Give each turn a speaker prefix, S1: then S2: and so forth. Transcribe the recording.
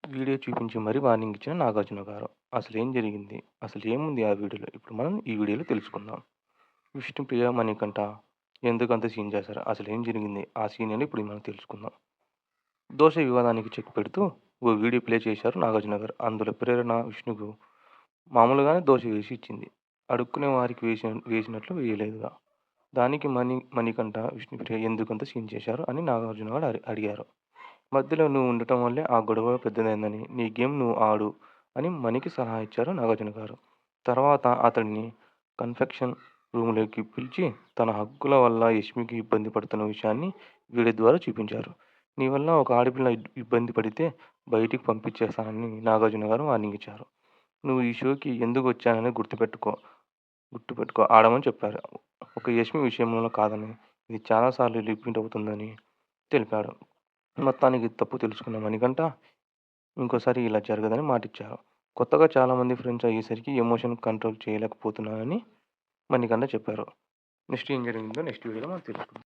S1: Video చూపించి మరీ warning ఇచ్చిన నాగార్జున గారు. అసలేం జరిగింది? అసలేముంది ఆ వీడియోలో? ఇప్పుడు మనం ఈ వీడియోలో తెలుసుకుందాం. విష్ణుప్రియ, మణికంఠ ఎందుకంత సీన్ చేశారు? అసలేం జరిగింది? ఆ సీన్ ఏంటో ఇప్పుడు మనం తెలుసుకుందాం. దోష వివాదానికి చెక్ పెడుతూ ఓ వీడియో ప్లే చేశారు నాగార్జున గారు. అందులో ప్రేరణ విష్ణుకు మామూలుగానే దోశ వేసి ఇచ్చింది. అడుక్కునే వారికి వేసినట్లు వేయలేదుగా. దానికి మణికంఠ, విష్ణుప్రియ ఎందుకంత సీన్ చేశారు అని నాగార్జున గారు అడిగారు. మధ్యలో నువ్వు ఉండటం వల్లే ఆ గొడవ పెద్దదయిందని, నీ గేమ్ నువ్వు ఆడు అని మణికి సలహా ఇచ్చారు నాగార్జున గారు. తర్వాత అతడిని కన్ఫెక్షన్ రూమ్‌లోకి పిలిచి తన హక్కుల వల్ల యష్మికి ఇబ్బంది పడుతున్న విషయాన్ని వీడియో ద్వారా చూపించారు. నీ వల్ల ఒక ఆడపిల్ల ఇబ్బంది పడితే బయటికి పంపించేస్తానని నాగార్జున గారు వార్నింగ్ ఇచ్చారు. నువ్వు ఈ షోకి ఎందుకొచ్చానని గుర్తుపెట్టుకో ఆడమని చెప్పారు. ఒక యష్మి విషయంలో కాదని, ఇది చాలా సార్లు రిపీట్ అవుతుందని తెలిపాడు. మొత్తానికి తప్పు తెలుసుకున్న మణికంఠ ఇంకోసారి ఇలా జరగదని మాటిచ్చారు. కొత్తగా చాలామంది ఫ్రెండ్స్ అయ్యేసరికి ఎమోషన్ కంట్రోల్ చేయలేకపోతున్నానని మణికంఠ చెప్పారు. నెక్స్ట్ ఏం జరిగిందో నెక్స్ట్ వీడియోలో మనం తెలుసుకుందాం.